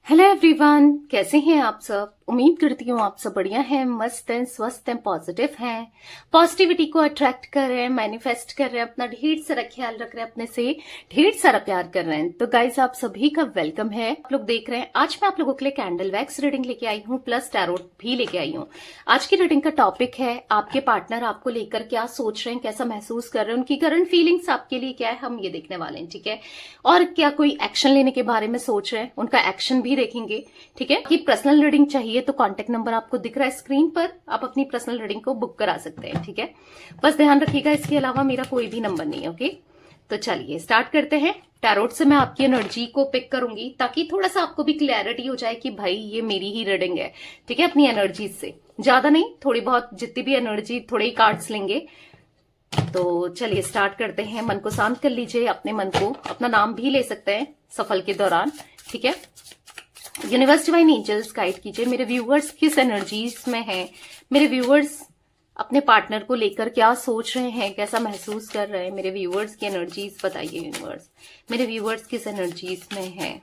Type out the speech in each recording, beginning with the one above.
Hello everyone, कैसे हैं आप सब। उम्मीद करती हूँ आप सब बढ़िया हैं, मस्त हैं, स्वस्थ हैं, पॉजिटिव हैं, पॉजिटिविटी को अट्रैक्ट कर रहे हैं, मैनिफेस्ट कर रहे हैं, अपना ढेर सारा ख्याल रख रहे हैं, अपने से ढेर सारा प्यार कर रहे हैं। तो गाइस, आप सभी का वेलकम है। आप लोग देख रहे हैं, आज मैं आप लोगों के लिए कैंडल वैक्स रीडिंग लेके आई हूँ, प्लस टैरोट भी लेके आई हूँ। आज की रीडिंग का टॉपिक है आपके पार्टनर आपको लेकर क्या सोच रहे हैं, कैसा महसूस कर रहे हैं, उनकी करंट फीलिंग्स आपके लिए क्या है, हम ये देखने वाले हैं। ठीक है, और क्या कोई एक्शन लेने के बारे में सोच रहे हैं, उनका एक्शन भी देखेंगे। ठीक है, कि पर्सनल रीडिंग चाहिए तो कांटेक्ट नंबर आपको दिख रहा है स्क्रीन पर, आप अपनी पर्सनल रीडिंग को बुक करा सकते हैं। ठीक है, बस ध्यान रखिएगा, इसके अलावा मेरा कोई भी नंबर नहीं है। ओके, तो चलिए स्टार्ट करते हैं। टैरोट से मैं आपकी एनर्जी को पिक करूंगी ताकि थोड़ा सा आपको भी क्लैरिटी हो जाए कि भाई ये मेरी ही रीडिंग है। ठीक है, अपनी एनर्जी से, ज्यादा नहीं, थोड़ी बहुत, जितनी भी एनर्जी, थोड़े ही कार्ड्स लेंगे। तो चलिए स्टार्ट करते हैं। मन को शांत कर लीजिए, अपने मन को, अपना नाम भी ले सकते हैं सफल के दौरान। ठीक है, यूनिवर्स डिवाइन एंजल्स गाइड कीजिए, मेरे व्यूअर्स किस एनर्जीज में हैं, मेरे व्यूअर्स अपने पार्टनर को लेकर क्या सोच रहे हैं, कैसा महसूस कर रहे हैं। मेरे व्यूअर्स की एनर्जीज बताइए यूनिवर्स, मेरे व्यूअर्स किस एनर्जीज में हैं।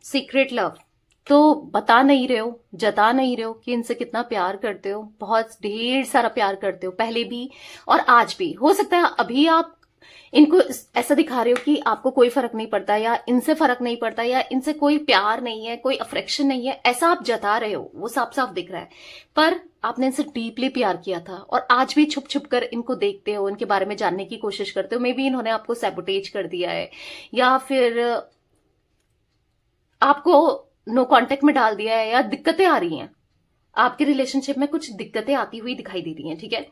सीक्रेट लव तो बता नहीं रहे हो, जता नहीं रहे हो कि इनसे कितना प्यार करते हो, बहुत ढेर सारा प्यार करते हो, पहले भी और आज भी। हो सकता है अभी आप इनको ऐसा दिखा रहे हो कि आपको कोई फर्क नहीं पड़ता, या इनसे फर्क नहीं पड़ता, या इनसे कोई प्यार नहीं है, कोई अफेक्शन नहीं है, ऐसा आप जता रहे हो, वो साफ साफ दिख रहा है। पर आपने इनसे डीपली प्यार किया था और आज भी छुप छुप कर इनको देखते हो, इनके बारे में जानने की कोशिश करते हो। मे बी इन्होंने आपको सैबोटेज कर दिया है, या फिर आपको नो कांटेक्ट में डाल दिया है, या दिक्कतें आ रही हैं आपके रिलेशनशिप में, कुछ दिक्कतें आती हुई दिखाई दे रही हैं। ठीक है,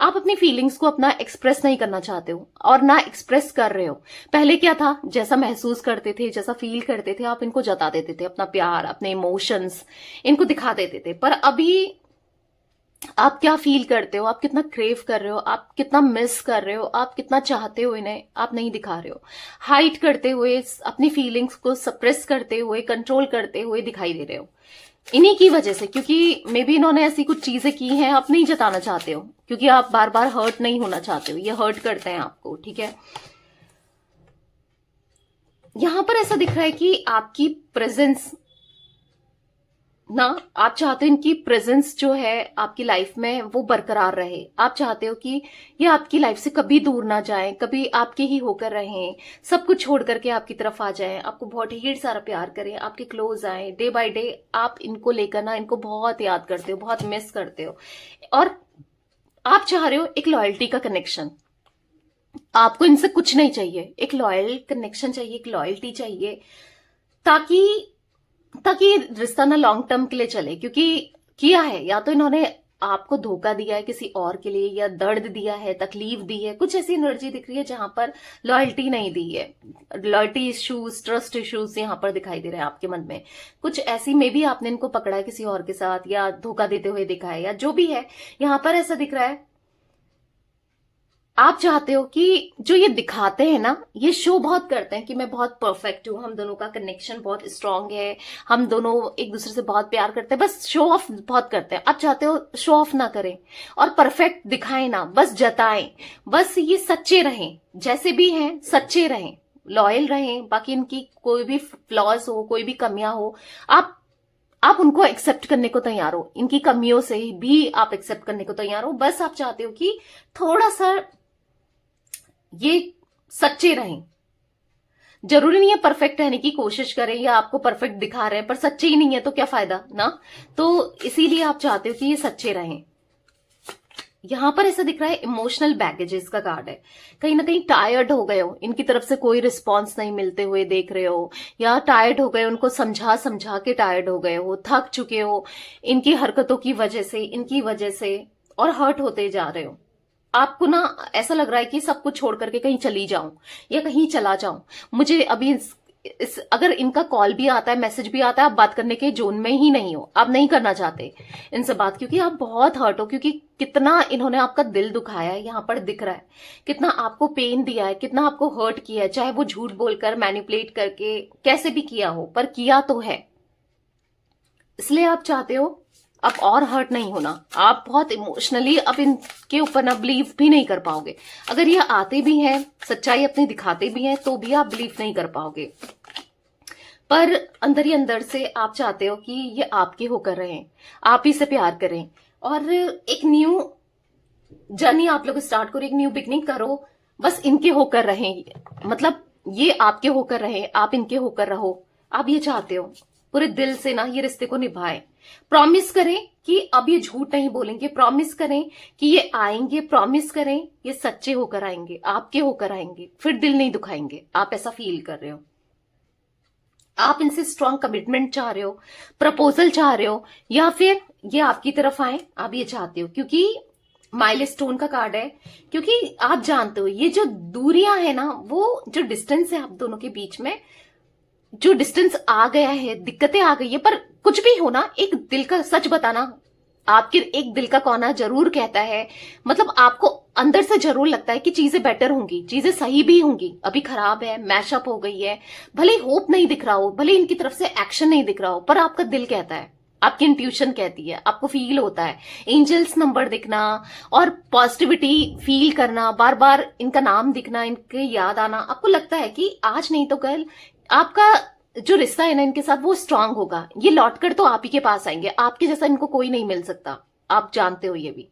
आप अपनी फीलिंग्स को अपना एक्सप्रेस नहीं करना चाहते हो और ना एक्सप्रेस कर रहे हो। पहले क्या था, जैसा महसूस करते थे, जैसा फील करते थे, आप इनको जता देते थे, अपना प्यार, अपने इमोशंस इनको दिखा देते थे। पर अभी आप क्या फील करते हो, आप कितना क्रेव कर रहे हो, आप कितना मिस कर रहे हो, आप कितना चाहते हो, इन्हें आप नहीं दिखा रहे हो। हाइड करते हुए, अपनी फीलिंग्स को सप्रेस करते हुए, कंट्रोल करते हुए दिखाई दे रहे हो, इन्हीं की वजह से। क्योंकि मे बी इन्होंने ऐसी कुछ चीजें की हैं, आप नहीं जताना चाहते हो, क्योंकि आप बार बार हर्ट नहीं होना चाहते हो, ये हर्ट करते हैं आपको। ठीक है, यहां पर ऐसा दिख रहा है कि आपकी प्रेजेंस ना, आप चाहते हो इनकी प्रेजेंस जो है आपकी लाइफ में वो बरकरार रहे। आप चाहते हो कि ये आपकी लाइफ से कभी दूर ना जाएं, कभी आपके ही होकर रहें, सब कुछ छोड़ करके आपकी तरफ आ जाएं, आपको बहुत ढेर सारा प्यार करें, आपके क्लोज आए। डे बाय डे आप इनको लेकर ना, इनको बहुत याद करते हो, बहुत मिस करते हो, और आप चाह रहे हो एक लॉयल्टी का कनेक्शन। आपको इनसे कुछ नहीं चाहिए, एक लॉयल कनेक्शन चाहिए, एक लॉयल्टी चाहिए, ताकि ताकि रिश्ता ना लॉन्ग टर्म के लिए चले। क्योंकि किया है, या तो इन्होंने आपको धोखा दिया है किसी और के लिए, या दर्द दिया है, तकलीफ दी है, कुछ ऐसी एनर्जी दिख रही है जहां पर लॉयल्टी नहीं दी है। लॉयल्टी इश्यूज, ट्रस्ट इश्यूज यहां पर दिखाई दे रहे हैं आपके मन में। कुछ ऐसी, मे बी आपने इनको पकड़ा है किसी और के साथ, या धोखा देते हुए दिखा है, या जो भी है, यहां पर ऐसा दिख रहा है आप चाहते हो कि जो ये दिखाते हैं ना, ये शो बहुत करते हैं कि मैं बहुत परफेक्ट हूं, हम दोनों का कनेक्शन बहुत स्ट्रांग है, हम दोनों एक दूसरे से बहुत प्यार करते हैं, बस शो ऑफ बहुत करते हैं। आप चाहते हो शो ऑफ ना करें और परफेक्ट दिखाएं ना, बस जताएं, बस ये सच्चे रहें, जैसे भी हैं सच्चे रहें, लॉयल रहें। बाकी इनकी कोई भी फ्लॉज हो, कोई भी कमियां हो, आप उनको एक्सेप्ट करने को तैयार हो, इनकी कमियों से भी आप एक्सेप्ट करने को तैयार हो। बस आप चाहते हो कि थोड़ा सा ये सच्चे रहें। जरूरी नहीं है परफेक्ट रहने की कोशिश करें, या आपको परफेक्ट दिखा रहे हैं पर सच्चे ही नहीं है, तो क्या फायदा ना। तो इसीलिए आप चाहते हो कि ये सच्चे रहें। यहां पर ऐसा दिख रहा है इमोशनल बैगेजेस का कार्ड है। कहीं ना कहीं टायर्ड हो गए हो, इनकी तरफ से कोई रिस्पॉन्स नहीं मिलते हुए देख रहे हो, या टायर्ड हो गए, उनको समझा समझा के टायर्ड हो गए हो, थक चुके हो इनकी हरकतों की वजह से, इनकी वजह से, और हर्ट होते जा रहे हो। आपको ना ऐसा लग रहा है कि सब कुछ छोड़ करके कहीं चली जाऊं, या कहीं चला जाऊं। मुझे अभी अगर इनका कॉल भी आता है, मैसेज भी आता है, आप बात करने के जोन में ही नहीं हो, आप नहीं करना चाहते इनसे बात, क्योंकि आप बहुत हर्ट हो। क्योंकि कितना इन्होंने आपका दिल दुखाया है, यहां पर दिख रहा है, कितना आपको पेन दिया है, कितना आपको हर्ट किया है, चाहे वो झूठ बोलकर, मैनिपुलेट करके, कैसे भी किया हो, पर किया तो है। इसलिए आप चाहते हो अब और हर्ट नहीं होना। आप बहुत इमोशनली अब इनके ऊपर ना बिलीव भी नहीं कर पाओगे। अगर ये आते भी हैं, सच्चाई अपनी दिखाते भी हैं, तो भी आप बिलीव नहीं कर पाओगे। पर अंदर ही अंदर से आप चाहते हो कि ये आपके होकर रहें, आप ही से प्यार करें, और एक न्यू जर्नी आप लोग स्टार्ट करो, एक न्यू बिगनिंग करो, बस इनके होकर रहें, मतलब ये आपके होकर रहें, आप इनके होकर रहो, आप ये चाहते हो पूरे दिल से ना ये रिश्ते को निभाएं। प्रॉमिस करें कि अब ये झूठ नहीं बोलेंगे, प्रॉमिस करें कि ये आएंगे, प्रॉमिस करें ये सच्चे होकर आएंगे, आपके होकर आएंगे, फिर दिल नहीं दुखाएंगे। आप ऐसा फील कर रहे हो, आप इनसे स्ट्रांग कमिटमेंट चाह रहे हो, प्रपोजल चाह रहे हो, या फिर ये आपकी तरफ आए, आप ये चाहते हो, क्योंकि माइलस्टोन का कार्ड है। क्योंकि आप जानते हो ये जो दूरियां है ना, वो जो डिस्टेंस है आप दोनों के बीच में, जो डिस्टेंस आ गया है, दिक्कतें आ गई है, पर कुछ भी हो ना, एक दिल का सच बताना, आपके एक दिल का कोना जरूर कहता है, मतलब आपको अंदर से जरूर लगता है कि चीजें बेटर होंगी, चीजें सही भी होंगी। अभी खराब है, मैशअप हो गई है, भले होप नहीं दिख रहा हो, भले इनकी तरफ से एक्शन नहीं दिख रहा हो, पर आपका दिल कहता है, आपकी इंट्यूशन कहती है, आपको फील होता है, एंजल्स नंबर दिखना और पॉजिटिविटी फील करना, बार बार इनका नाम दिखना, इनके याद आना, आपको लगता है कि आज नहीं तो कल आपका जो रिश्ता है ना इनके साथ वो स्ट्रांग होगा, ये लौटकर तो आप ही के पास आएंगे, आपके जैसा इनको कोई नहीं मिल सकता, आप जानते हो ये भी।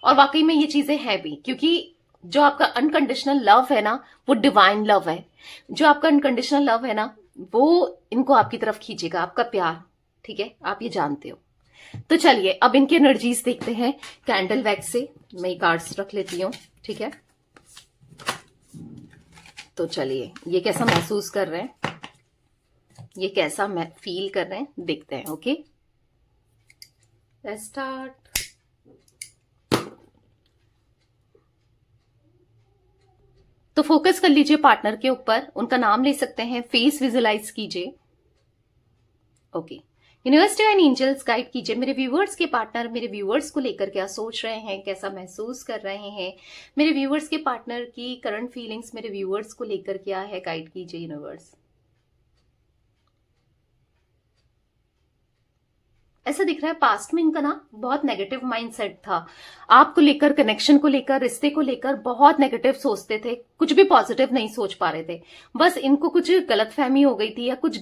और वाकई में ये चीजें हैं भी, क्योंकि जो आपका अनकंडीशनल लव है ना वो डिवाइन लव है, जो आपका अनकंडीशनल लव है ना वो इनको आपकी तरफ खींचेगा, आपका प्यार, ठीक है, आप ये जानते हो। तो चलिए अब इनकी एनर्जीज देखते हैं कैंडल वैक्स से। मैं कार्ड्स रख लेती हूँ, ठीक है। तो चलिए ये कैसा महसूस कर रहे हैं, ये कैसा मैं फील कर रहे हैं, देखते हैं। Okay, let's start. तो फोकस कर लीजिए पार्टनर के ऊपर, उनका नाम ले सकते हैं, फेस विजुलाइज कीजिए। Okay, universe and angels guide कीजिए मेरे व्यूवर्स के पार्टनर मेरे व्यूवर्स को लेकर क्या सोच रहे हैं, कैसा महसूस कर रहे हैं, मेरे व्यूवर्स के पार्टनर की करंट फीलिंग्स मेरे व्यूवर्स को लेकर क्या है, गाइड कीजिए यूनिवर्स। ऐसा दिख रहा है पास्ट में इनका ना बहुत नेगेटिव माइंडसेट था, आपको लेकर, कनेक्शन को लेकर, रिश्ते को लेकर बहुत नेगेटिव सोचते थे, कुछ भी पॉजिटिव नहीं सोच पा रहे थे, बस इनको कुछ गलतफहमी हो गई थी, या कुछ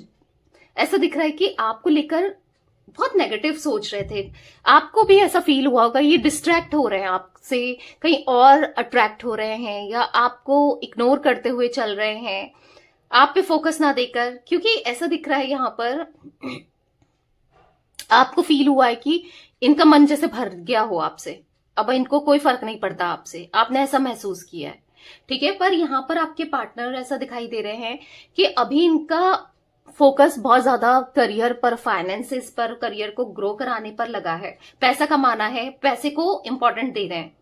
ऐसा दिख रहा है कि आपको लेकर बहुत नेगेटिव सोच रहे थे। आपको भी ऐसा फील हुआ होगा, ये डिस्ट्रैक्ट हो रहे हैं आपसे, कहीं और अट्रैक्ट हो रहे हैं, या आपको इग्नोर करते हुए चल रहे हैं, आप पे फोकस ना देकर, क्योंकि ऐसा दिख रहा है यहां पर आपको फील हुआ है कि इनका मन जैसे भर गया हो आपसे, अब इनको कोई फर्क नहीं पड़ता आपसे, आपने ऐसा महसूस किया है, ठीक है। पर यहां पर आपके पार्टनर ऐसा दिखाई दे रहे हैं कि अभी इनका फोकस बहुत ज्यादा करियर पर, फाइनेंसेस पर, करियर को ग्रो कराने पर लगा है, पैसा कमाना है, पैसे को इंपॉर्टेंट दे रहे हैं,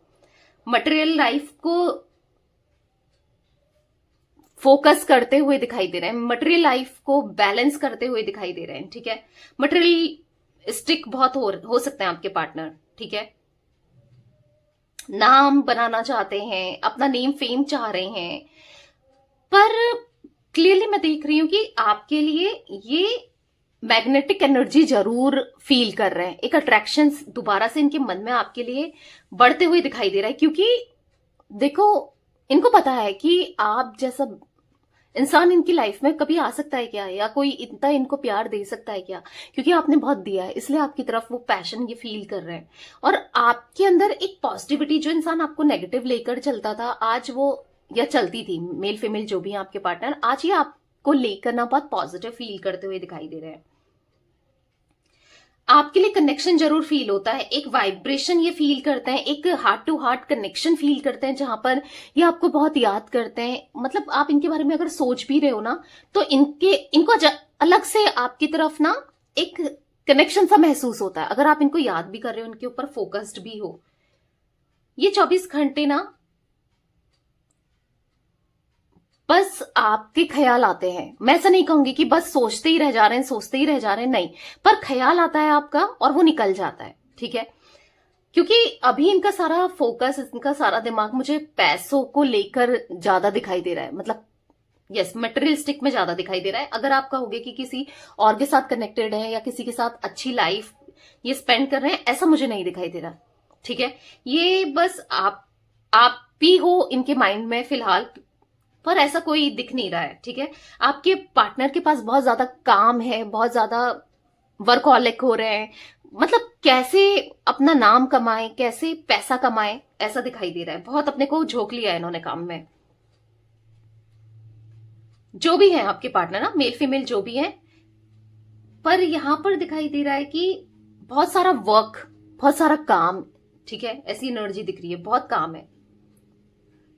मटेरियल लाइफ को फोकस करते हुए दिखाई दे रहे हैं, मटेरियल लाइफ को बैलेंस करते हुए दिखाई दे रहे हैं, ठीक है। मटेरियल स्टिक बहुत हो सकते हैं आपके पार्टनर, ठीक है। नाम बनाना चाहते हैं, अपना नेम फेम चाह रहे हैं, पर क्लियरली मैं देख रही हूं कि आपके लिए ये मैग्नेटिक एनर्जी जरूर फील कर रहे हैं, एक अट्रैक्शन दोबारा से इनके मन में आपके लिए बढ़ते हुए दिखाई दे रहा है, क्योंकि देखो इनको पता है कि आप जैसा इंसान इनकी लाइफ में कभी आ सकता है क्या, या कोई इतना इनको प्यार दे सकता है क्या, क्योंकि आपने बहुत दिया है, इसलिए आपकी तरफ वो पैशन ये फील कर रहे हैं। और आपके अंदर एक पॉजिटिविटी, जो इंसान आपको नेगेटिव लेकर चलता था, आज वो, या चलती थी, मेल फीमेल जो भी है आपके पार्टनर, आज ये आपको लेकर ना बहुत पॉजिटिव फील करते हुए दिखाई दे रहे हैं। आपके लिए कनेक्शन जरूर फील होता है, एक वाइब्रेशन ये फील करते हैं, एक heart to heart connection feel करते हैं, जहां पर ये आपको बहुत याद करते हैं, मतलब आप इनके बारे में अगर सोच भी रहे हो ना, तो इनको अलग से आपकी तरफ ना एक कनेक्शन सा महसूस होता है, अगर आप इनको याद भी कर रहे हो, उनके ऊपर फोकस्ड भी हो। ये 24 घंटे ना बस आपके ख्याल आते हैं, मैं ऐसा नहीं कहूंगी कि बस सोचते ही रह जा रहे हैं, सोचते ही रह जा रहे हैं, नहीं, पर ख्याल आता है आपका और वो निकल जाता है, ठीक है। क्योंकि अभी इनका सारा फोकस, इनका सारा दिमाग मुझे पैसों को लेकर ज्यादा दिखाई दे रहा है, मतलब यस, मटेरियलिस्टिक में ज्यादा दिखाई दे रहा है। अगर आप कहोगे कि किसी और के साथ कनेक्टेड है, या किसी के साथ अच्छी लाइफ ये स्पेंड कर रहे हैं, ऐसा मुझे नहीं दिखाई दे रहा, ठीक है। ये बस आप ही हो इनके माइंड में फिलहाल, पर ऐसा कोई दिख नहीं रहा है, ठीक है। आपके पार्टनर के पास बहुत ज्यादा काम है, बहुत ज्यादा वर्कहॉलिक हो रहे हैं, मतलब कैसे अपना नाम कमाए, कैसे पैसा कमाए, ऐसा दिखाई दे रहा है। बहुत अपने को झोंक लिया है इन्होंने काम में। जो भी है आपके पार्टनर ना, मेल फीमेल जो भी है, पर यहां पर दिखाई दे रहा है कि बहुत सारा वर्क, बहुत सारा काम, ठीक है, ऐसी एनर्जी दिख रही है, बहुत काम है।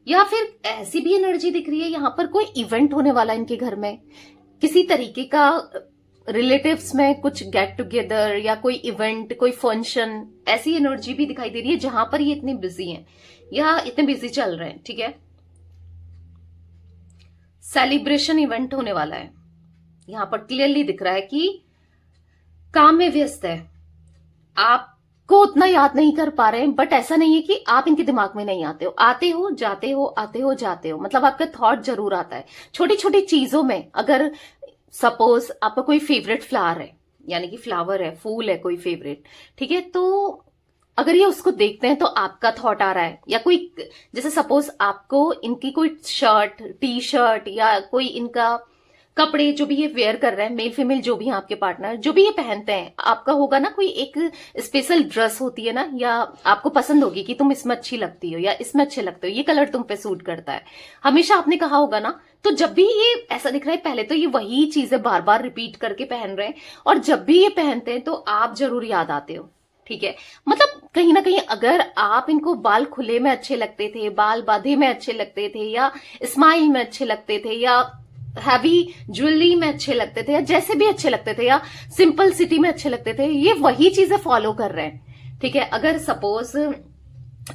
या फिर ऐसी भी एनर्जी दिख रही है यहां पर कोई इवेंट होने वाला है इनके घर में, किसी तरीके का रिलेटिव्स में कुछ गेट टुगेदर या कोई इवेंट, कोई फंक्शन, ऐसी एनर्जी भी दिखाई दे रही है जहां पर ये इतने बिजी हैं या इतने बिजी चल रहे हैं, ठीक है। सेलिब्रेशन इवेंट होने वाला है, यहां पर क्लियरली दिख रहा है कि काम में व्यस्त है, आपको उतना याद नहीं कर पा रहे हैं, बट ऐसा नहीं है कि आप इनके दिमाग में नहीं आते हो, आते हो जाते हो, आते हो जाते हो, मतलब आपका थॉट जरूर आता है छोटी छोटी चीजों में। अगर सपोज आपका कोई फेवरेट फ्लावर है, यानी कि फ्लावर है, फूल है कोई फेवरेट, ठीक है, तो अगर ये उसको देखते हैं तो आपका थॉट आ रहा है। या कोई, जैसे सपोज आपको इनकी कोई शर्ट, टी शर्ट या कोई इनका कपड़े जो भी ये वेयर कर रहे हैं, मेल फीमेल जो भी हैं आपके पार्टनर, जो भी ये पहनते हैं, आपका होगा ना कोई एक स्पेशल ड्रेस होती है ना, या आपको पसंद होगी कि तुम इसमें अच्छी लगती हो या इसमें अच्छे लगते हो, ये कलर तुम पे सूट करता है, हमेशा आपने कहा होगा ना। तो जब भी ये ऐसा दिख रहा है, पहले तो ये वही चीजें बार बार रिपीट करके पहन रहे हैं, और जब भी ये पहनते हैं तो आप जरूर याद आते हो, ठीक है। मतलब कहीं ना कहीं अगर आप इनको बाल खुले में अच्छे लगते थे, बाल बांधे में अच्छे लगते थे, या स्माइल में अच्छे लगते थे, या हैवी ज्वेलरी में अच्छे लगते थे, या जैसे भी अच्छे लगते थे, या सिंपल सिटी में अच्छे लगते थे, ये वही चीजें फॉलो कर रहे हैं, ठीक है। अगर सपोज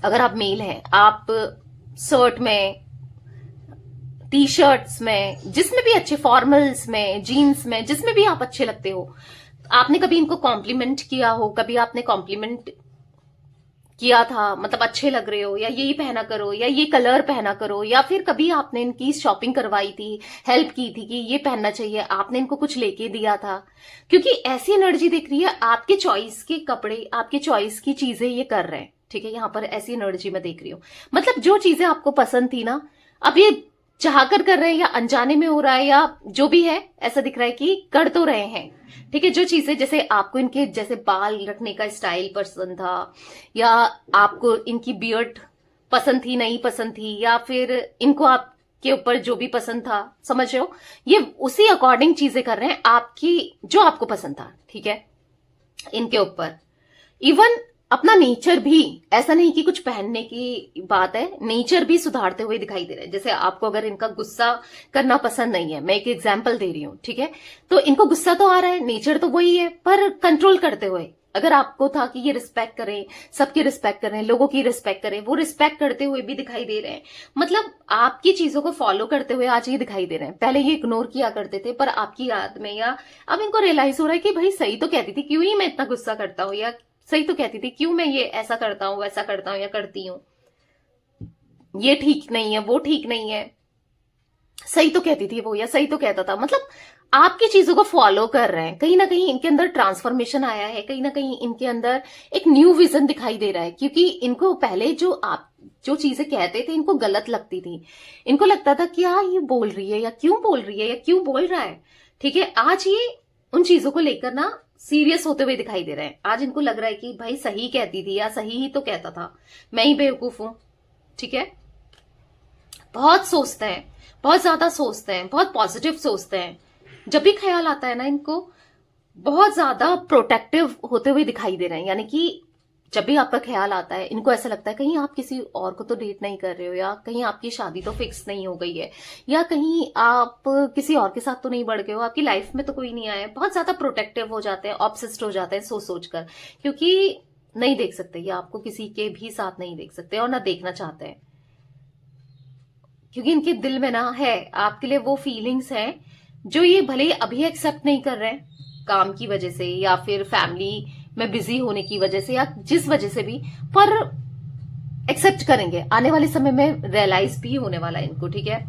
अगर आप मेल हैं, आप शर्ट में, टी शर्ट्स में, जिसमें भी अच्छे, फॉर्मल्स में, जीन्स में, जिसमें भी आप अच्छे लगते हो, आपने कभी इनको कॉम्प्लीमेंट किया हो, कभी आपने कॉम्प्लीमेंट किया था, मतलब अच्छे लग रहे हो, या यही पहना करो, या ये कलर पहना करो, या फिर कभी आपने इनकी शॉपिंग करवाई थी, हेल्प की थी कि ये पहनना चाहिए, आपने इनको कुछ लेके दिया था, क्योंकि ऐसी एनर्जी दिख रही है, आपके चॉइस के कपड़े, आपके चॉइस की चीजें ये कर रहे हैं, ठीक है। यहां पर ऐसी एनर्जी मैं देख रही हूं, मतलब जो चीजें आपको पसंद थी ना, अब ये चाह कर रहे हैं, या अनजाने में हो रहा है, या जो भी है, ऐसा दिख रहा है कि कर तो रहे हैं, ठीक है। जो चीजें, जैसे आपको इनके जैसे बाल रखने का स्टाइल पसंद था, या आपको इनकी बियर्ड पसंद थी, नहीं पसंद थी, या फिर इनको आपके ऊपर जो भी पसंद था, समझ रहे हो, ये उसी अकॉर्डिंग चीजें कर रहे हैं, आपकी जो आपको पसंद था, ठीक है, इनके ऊपर। इवन अपना नेचर भी, ऐसा नहीं कि कुछ पहनने की बात है, नेचर भी सुधारते हुए दिखाई दे रहे हैं। जैसे आपको अगर इनका गुस्सा करना पसंद नहीं है, मैं एक एग्जांपल दे रही हूं, ठीक है, तो इनको गुस्सा तो आ रहा है, नेचर तो वही है, पर कंट्रोल करते हुए। अगर आपको था कि ये रिस्पेक्ट करें, सबकी रिस्पेक्ट करें, लोगों की रिस्पेक्ट करें, वो रिस्पेक्ट करते हुए भी दिखाई दे रहे हैं, मतलब आपकी चीजों को फॉलो करते हुए आज ये दिखाई दे रहे हैं। पहले ये इग्नोर किया करते थे, पर आपकी याद में, या अब इनको रियलाइज हो रहा है कि भाई सही तो कहती थी, क्यों ही मैं इतना गुस्सा करता हूं, या सही तो कहती थी, क्यों मैं ये ऐसा करता हूं, वैसा करता हूं, या करती हूं, ये ठीक नहीं है, वो ठीक नहीं है, सही तो कहती थी वो, या सही तो कहता था, मतलब आपकी चीजों को फॉलो कर रहे हैं। कहीं ना कहीं इनके अंदर ट्रांसफॉर्मेशन आया है, कहीं ना कहीं इनके अंदर एक न्यू विजन दिखाई दे रहा है, क्योंकि इनको पहले जो चीजें कहते थे इनको गलत लगती थी, इनको लगता था क्या ये बोल रही है, या क्यों बोल रही है, या क्यों बोल रहा है, ठीक है। आज ये उन चीजों को लेकर ना सीरियस होते हुए दिखाई दे रहे हैं। आज इनको लग रहा है कि भाई सही कहती थी, या सही ही तो कहता था, मैं ही बेवकूफ हूं, ठीक है। बहुत सोचते हैं, बहुत ज्यादा सोचते हैं, बहुत पॉजिटिव सोचते हैं। जब भी ख्याल आता है ना इनको, बहुत ज्यादा प्रोटेक्टिव होते हुए दिखाई दे रहे हैं, यानी कि जब भी आपका ख्याल आता है इनको ऐसा लगता है कहीं आप किसी और को तो डेट नहीं कर रहे हो, या कहीं आपकी शादी तो फिक्स नहीं हो गई है, या कहीं आप किसी और के साथ तो नहीं बढ़ गए हो, आपकी लाइफ में तो कोई नहीं आया है। बहुत ज्यादा प्रोटेक्टिव हो जाते हैं, ऑब्सेस्ड हो जाते हैं सोच सोच कर, क्योंकि नहीं देख सकते, या आपको किसी के भी साथ नहीं देख सकते, और ना देखना चाहते हैं, क्योंकि इनके दिल में ना है आपके लिए वो फीलिंग्स हैं जो ये भले ही अभी एक्सेप्ट नहीं कर रहे हैं, काम की वजह से, या फिर फैमिली में बिजी होने की वजह से, या जिस वजह से भी, पर एक्सेप्ट करेंगे। आने वाले समय में रियलाइज भी होने वाला है इनको, ठीक है।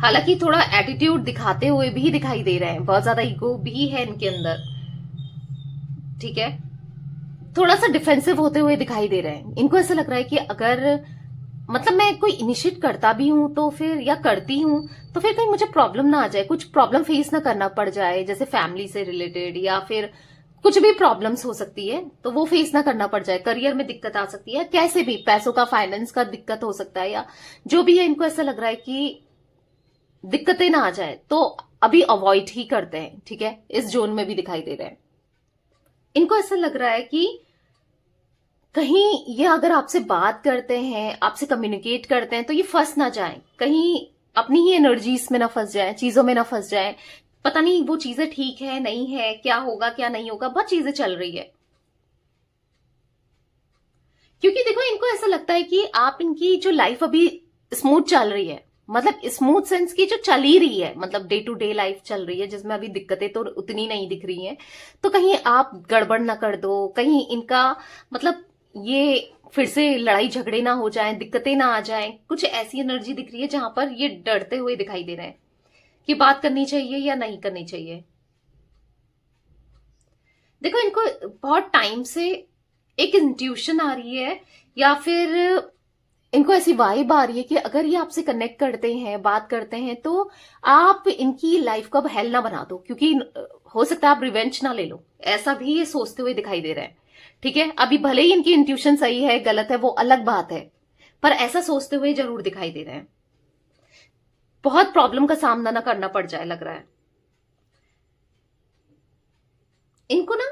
हालांकि थोड़ा एटीट्यूड दिखाते हुए भी दिखाई दे रहे हैं, बहुत ज्यादा ईगो भी है इनके अंदर, ठीक है। थोड़ा सा डिफेंसिव होते हुए दिखाई दे रहे हैं। इनको ऐसा लग रहा है कि अगर मतलब मैं कोई इनिशिएट करता भी हूं तो फिर या करती हूं तो फिर कहीं मुझे प्रॉब्लम ना आ जाए, कुछ प्रॉब्लम फेस ना करना पड़ जाए, जैसे फैमिली से रिलेटेड या फिर कुछ भी प्रॉब्लम्स हो सकती है तो वो फेस ना करना पड़ जाए, करियर में दिक्कत आ सकती है, कैसे भी पैसों का फाइनेंस का दिक्कत हो सकता है, या जो भी है इनको ऐसा लग रहा है कि दिक्कतें ना आ जाए तो अभी अवॉइड ही करते हैं। ठीक है, इस जोन में भी दिखाई दे रहे हैं। इनको ऐसा लग रहा है कि कहीं ये अगर आपसे बात करते हैं, आपसे कम्युनिकेट करते हैं तो ये फंस ना जाए, कहीं अपनी ही एनर्जीज में ना फंस जाए, चीजों में ना फंस जाए, पता नहीं वो चीजें ठीक है नहीं है, क्या होगा क्या नहीं होगा, बहुत चीजें चल रही है। क्योंकि देखो इनको ऐसा लगता है कि आप इनकी जो लाइफ अभी स्मूथ चल रही है, मतलब स्मूथ सेंस की जो चल ही रही है, मतलब डे टू डे लाइफ चल रही है जिसमें अभी दिक्कतें तो उतनी नहीं दिख रही हैं, तो कहीं आप गड़बड़ ना कर दो, कहीं इनका मतलब ये फिर से लड़ाई झगड़े ना हो जाएं, दिक्कतें ना आ जाएं, कुछ ऐसी एनर्जी दिख रही है जहां पर ये डरते हुए दिखाई दे रहे हैं कि बात करनी चाहिए या नहीं करनी चाहिए। देखो इनको बहुत टाइम से एक इंट्यूशन आ रही है या फिर इनको ऐसी वाइब आ रही है कि अगर ये आपसे कनेक्ट करते हैं, बात करते हैं, तो आप इनकी लाइफ को अब हेल ना बना दो, क्योंकि हो सकता है आप रिवेंज ना ले लो, ऐसा भी ये सोचते हुए दिखाई दे रहे हैं। ठीक है, अभी भले ही इनकी इंट्यूशन सही है गलत है वो अलग बात है, पर ऐसा सोचते हुए जरूर दिखाई दे रहे हैं। बहुत प्रॉब्लम का सामना ना करना पड़ जाए लग रहा है इनको ना।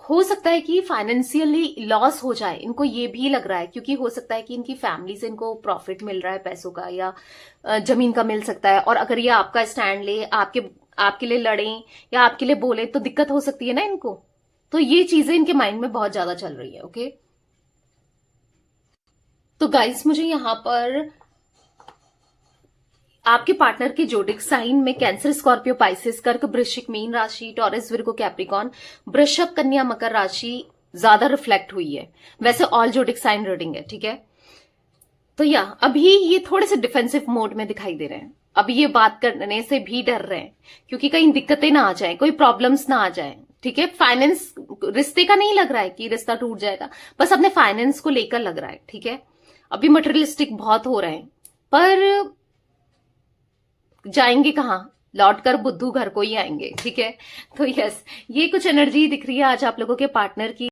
हो सकता है कि फाइनेंशियली लॉस हो जाए, इनको ये भी लग रहा है, क्योंकि हो सकता है कि इनकी फैमिली से इनको प्रॉफिट मिल रहा है पैसों का या जमीन का मिल सकता है, और अगर ये आपका स्टैंड ले, आपके लिए लड़ें या आपके लिए बोले तो दिक्कत हो सकती है ना इनको। तो ये चीजें इनके माइंड में बहुत ज्यादा चल रही है। ओके, तो गाइस मुझे यहां पर आपके पार्टनर के जोडिक साइन में कैंसर, स्कॉर्पियो, पाइसेस, कर्क, वृश्चिक, मीन राशि, टॉरस, विर्गो, कैप्रिकॉन, वृषभ, कन्या, मकर राशि ज्यादा रिफ्लेक्ट हुई है। वैसे ऑल जोडिक साइन रीडिंग है। ठीक है, तो या अभी ये थोड़े से डिफेंसिव मोड में दिखाई दे रहे हैं, अभी ये बात करने से भी डर रहे हैं क्योंकि कहीं दिक्कतें ना आ जाए, कोई प्रॉब्लम्स ना आ जाए। ठीक है, फाइनेंस, रिश्ते का नहीं लग रहा है कि रिश्ता टूट जाएगा, बस अपने फाइनेंस को लेकर लग रहा है। ठीक है, अभी मटेरियलिस्टिक बहुत हो रहे हैं, पर जाएंगे कहाँ, लौट कर बुद्धू घर को ही आएंगे। ठीक है, तो यस, ये कुछ एनर्जी दिख रही है आज आप लोगों के पार्टनर की।